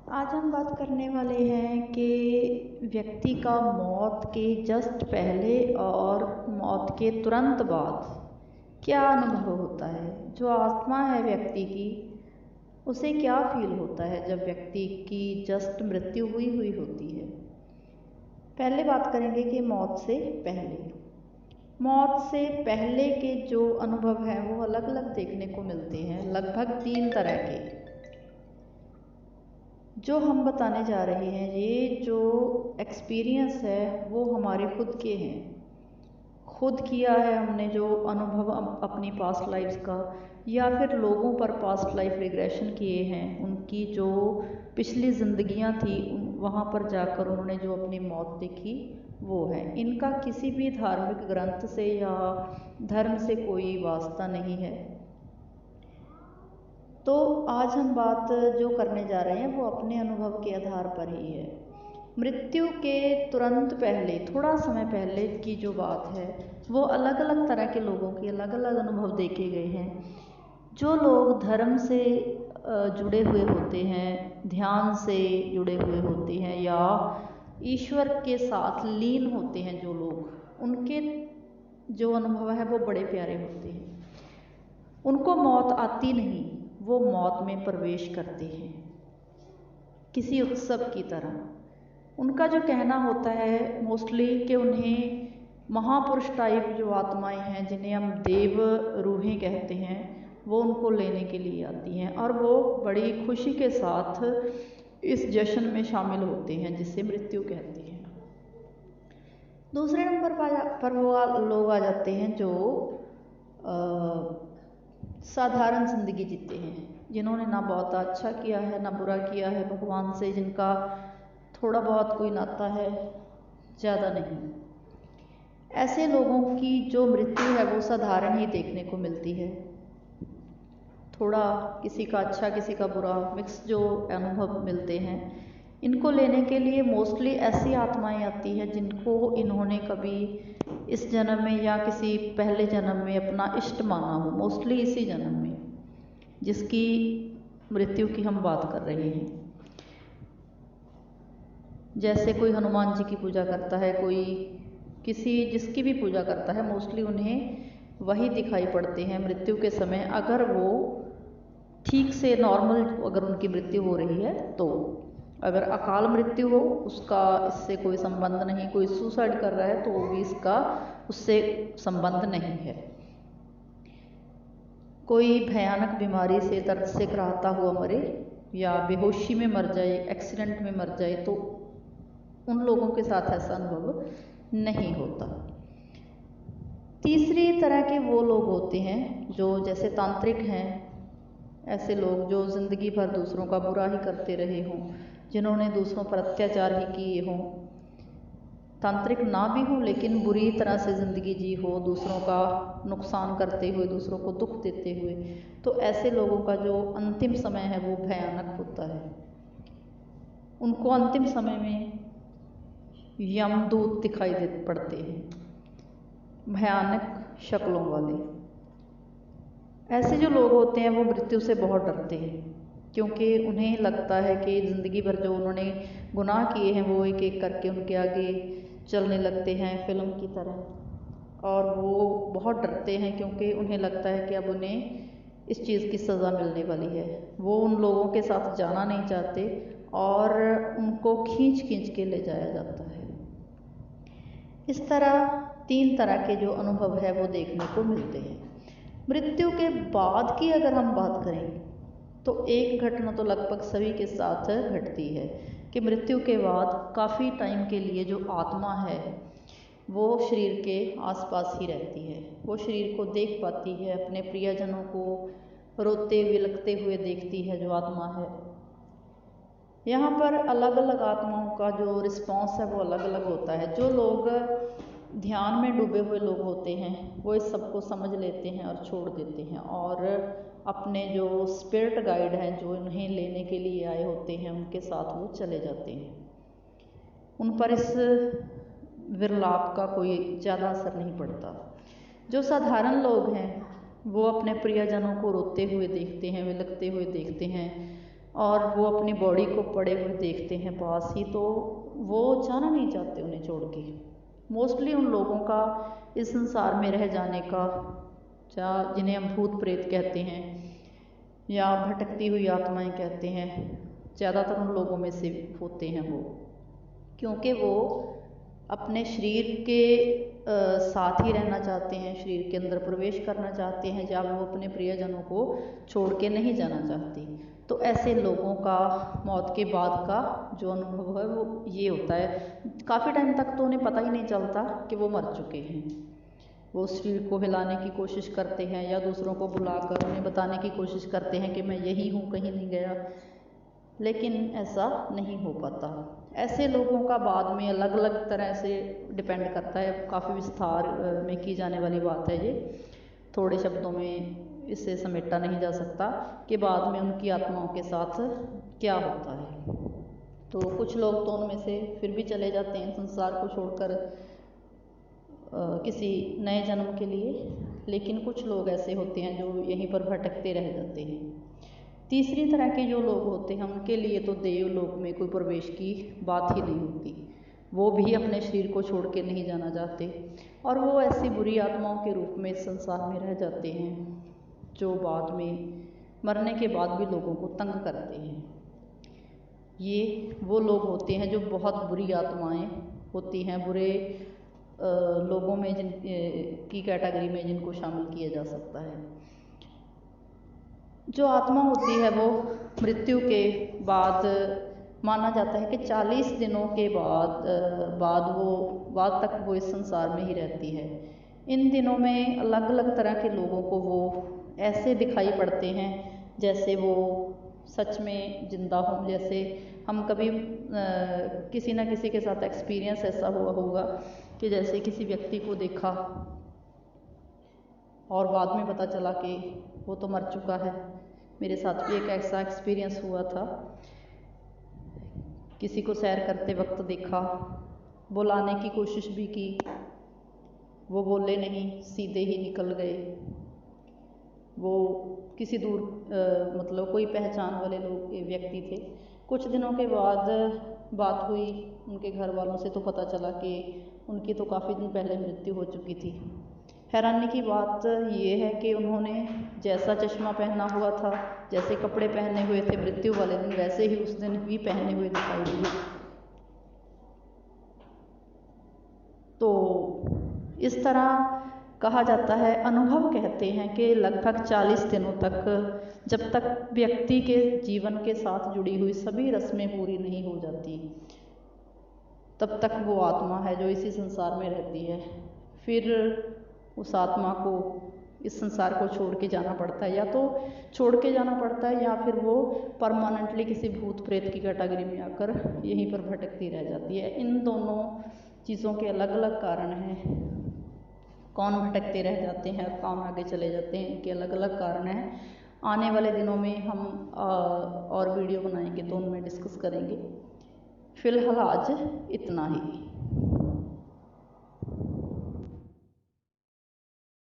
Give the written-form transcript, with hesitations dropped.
आज हम बात करने वाले हैं कि व्यक्ति का मौत के जस्ट पहले और मौत के तुरंत बाद क्या अनुभव होता है। जो आत्मा है व्यक्ति की, उसे क्या फील होता है जब व्यक्ति की जस्ट मृत्यु हुई होती है। पहले बात करेंगे कि मौत से पहले। मौत से पहले के जो अनुभव हैं वो अलग अलग देखने को मिलते हैं, लगभग 3 तरह के। जो हम बताने जा रहे हैं, ये जो एक्सपीरियंस है वो हमारे खुद के हैं, खुद किया है हमने जो अनुभव अपनी पास्ट लाइफ्स का, या फिर लोगों पर पास्ट लाइफ रिग्रेशन किए हैं, उनकी जो पिछली ज़िंदगियां थी वहाँ पर जाकर उन्होंने जो अपनी मौत देखी वो है। इनका किसी भी धार्मिक ग्रंथ से या धर्म से कोई वास्ता नहीं है। तो आज हम बात जो करने जा रहे हैं वो अपने अनुभव के आधार पर ही है। मृत्यु के तुरंत पहले, थोड़ा समय पहले की जो बात है वो अलग अलग तरह के लोगों के अलग अलग अनुभव देखे गए हैं। जो लोग धर्म से जुड़े हुए होते हैं, ध्यान से जुड़े हुए होते हैं, या ईश्वर के साथ लीन होते हैं जो लोग, उनके जो अनुभव है वो बड़े प्यारे होते हैं। उनको मौत आती नहीं, वो मौत में प्रवेश करते हैं किसी उत्सव की तरह। उनका जो कहना होता है मोस्टली कि उन्हें महापुरुष टाइप जो आत्माएं हैं, जिन्हें हम देव रूहें कहते हैं, वो उनको लेने के लिए आती हैं और वो बड़ी खुशी के साथ इस जश्न में शामिल होते हैं जिसे मृत्यु कहते हैं। दूसरे नंबर पर वो लोग आ जाते हैं जो साधारण ज़िंदगी जीते हैं, जिन्होंने ना बहुत अच्छा किया है ना बुरा किया है भगवान से, जिनका थोड़ा बहुत कोई नाता है, ज़्यादा नहीं। ऐसे लोगों की जो मृत्यु है वो साधारण ही देखने को मिलती है। थोड़ा किसी का अच्छा किसी का बुरा मिक्स जो अनुभव मिलते हैं। इनको लेने के लिए मोस्टली ऐसी आत्माएं आती हैं जिनको इन्होंने कभी इस जन्म में या किसी पहले जन्म में अपना इष्ट माना हो, मोस्टली इसी जन्म में जिसकी मृत्यु की हम बात कर रहे हैं। जैसे कोई हनुमान जी की पूजा करता है, कोई किसी जिसकी भी पूजा करता है, मोस्टली उन्हें वही दिखाई पड़ते हैं मृत्यु के समय, अगर वो ठीक से नॉर्मल अगर उनकी मृत्यु हो रही है तो। अगर अकाल मृत्यु हो, उसका इससे कोई संबंध नहीं, कोई सुसाइड कर रहा है तो भी इसका उससे संबंध नहीं है। कोई भयानक बीमारी से, दर्द से कराहता हुआ मरे या बेहोशी में मर जाए, एक्सीडेंट में मर जाए, तो उन लोगों के साथ ऐसा अनुभव नहीं होता। तीसरी तरह के वो लोग होते हैं जो जैसे तांत्रिक हैं, ऐसे लोग जो ज़िंदगी भर दूसरों का बुरा ही करते रहे हों, जिन्होंने दूसरों पर अत्याचार ही किए हों। तांत्रिक ना भी हो लेकिन बुरी तरह से ज़िंदगी जी हो, दूसरों का नुकसान करते हुए, दूसरों को दुख देते हुए, तो ऐसे लोगों का जो अंतिम समय है वो भयानक होता है। उनको अंतिम समय में यमदूत दिखाई दे पड़ते हैं, भयानक शक्लों वाले। ऐसे जो लोग होते हैं वो मृत्यु से बहुत डरते हैं, क्योंकि उन्हें लगता है कि ज़िंदगी भर जो उन्होंने गुनाह किए हैं वो एक एक करके उनके आगे चलने लगते हैं फिल्म की तरह, और वो बहुत डरते हैं क्योंकि उन्हें लगता है कि अब उन्हें इस चीज़ की सज़ा मिलने वाली है। वो उन लोगों के साथ जाना नहीं चाहते और उनको खींच खींच के ले जाया जाता है। इस तरह 3 तरह के जो अनुभव है वो देखने को मिलते हैं। मृत्यु के बाद की अगर हम बात करें तो एक घटना तो लगभग सभी के साथ घटती है कि मृत्यु के बाद काफ़ी टाइम के लिए जो आत्मा है वो शरीर के आसपास ही रहती है। वो शरीर को देख पाती है, अपने प्रियजनों को रोते विलखते हुए देखती है जो आत्मा है। यहाँ पर अलग अलग आत्माओं का जो रिस्पॉन्स है वो अलग अलग होता है। जो लोग ध्यान में डूबे हुए लोग होते हैं वो इस सब को समझ लेते हैं और छोड़ देते हैं, और अपने जो स्पिरिट गाइड हैं जो इन्हें लेने के लिए आए होते हैं उनके साथ वो चले जाते हैं। उन पर इस विरलाप का कोई ज़्यादा असर नहीं पड़ता। जो साधारण लोग हैं वो अपने प्रियजनों को रोते हुए देखते हैं, विलखते हुए देखते हैं, और वो अपनी बॉडी को पड़े हुए देखते हैं पास ही, तो वो जाना नहीं चाहते उन्हें छोड़ के। मोस्टली उन लोगों का इस संसार में रह जाने का, या जिन्हें हम भूत प्रेत कहते हैं या भटकती हुई आत्माएं कहते हैं, ज़्यादातर उन लोगों में से होते हैं वो, क्योंकि वो अपने शरीर के साथ ही रहना चाहते हैं, शरीर के अंदर प्रवेश करना चाहते हैं, या वो अपने प्रियजनों को छोड़ के नहीं जाना चाहते। तो ऐसे लोगों का मौत के बाद का जो अनुभव है वो ये होता है, काफ़ी टाइम तक तो उन्हें पता ही नहीं चलता कि वो मर चुके हैं। वो शरीर को हिलाने की कोशिश करते हैं या दूसरों को बुलाकर उन्हें बताने की कोशिश करते हैं कि मैं यही हूँ, कहीं नहीं गया, लेकिन ऐसा नहीं हो पाता। ऐसे लोगों का बाद में अलग अलग तरह से डिपेंड करता है, काफ़ी विस्तार में की जाने वाली बात है ये, थोड़े शब्दों में इसे समेटा नहीं जा सकता कि बाद में उनकी आत्माओं के साथ क्या होता है। तो कुछ लोग तो उनमें से फिर भी चले जाते हैं संसार को छोड़कर किसी नए जन्म के लिए, लेकिन कुछ लोग ऐसे होते हैं जो यहीं पर भटकते रह जाते हैं। तीसरी तरह के जो लोग होते हैं उनके लिए तो देवलोक में कोई प्रवेश की बात ही नहीं होती, वो भी अपने शरीर को छोड़ के नहीं जाना चाहते, और वो ऐसी बुरी आत्माओं के रूप में इस संसार में रह जाते हैं जो बाद में मरने के बाद भी लोगों को तंग करते हैं। ये वो लोग होते हैं जो बहुत बुरी आत्माएं होती हैं, बुरे लोगों में जिन की कैटेगरी में जिनको शामिल किया जा सकता है। जो आत्मा होती है वो मृत्यु के बाद माना जाता है कि 40 दिनों के बाद तक वो इस संसार में ही रहती है। इन दिनों में अलग अलग तरह के लोगों को वो ऐसे दिखाई पड़ते हैं जैसे वो सच में जिंदा हों। जैसे हम कभी किसी न किसी के साथ एक्सपीरियंस ऐसा हुआ होगा कि जैसे किसी व्यक्ति को देखा और बाद में पता चला कि वो तो मर चुका है। मेरे साथ भी एक ऐसा एक्सपीरियंस हुआ था, किसी को सैर करते वक्त देखा, बुलाने की कोशिश भी की, वो बोले नहीं, सीधे ही निकल गए। वो किसी दूर मतलब कोई पहचान वाले लोग व्यक्ति थे। कुछ दिनों के बाद बात हुई उनके घर वालों से, तो पता चला कि उनकी तो काफ़ी दिन पहले मृत्यु हो चुकी थी। हैरानी की बात ये है कि उन्होंने जैसा चश्मा पहना हुआ था, जैसे कपड़े पहने हुए थे मृत्यु वाले दिन, वैसे ही उस दिन भी पहने हुए दिखाई दिए। तो इस तरह कहा जाता है, अनुभव कहते हैं कि लगभग 40 दिनों तक, जब तक व्यक्ति के जीवन के साथ जुड़ी हुई सभी रस्में पूरी नहीं हो जाती, तब तक वो आत्मा है जो इसी संसार में रहती है। फिर उस आत्मा को इस संसार को छोड़ के जाना पड़ता है, या तो छोड़ के जाना पड़ता है या फिर वो परमानेंटली किसी भूत प्रेत की कैटेगरी में आकर यहीं पर भटकती रह जाती है। इन दोनों चीज़ों के अलग अलग कारण हैं, कौन भटकते रह जाते हैं और कौन आगे चले जाते हैं, इनके अलग अलग कारण हैं। आने वाले दिनों में हम और वीडियो बनाएंगे तो उनमें डिस्कस करेंगे। फिलहाल आज इतना ही।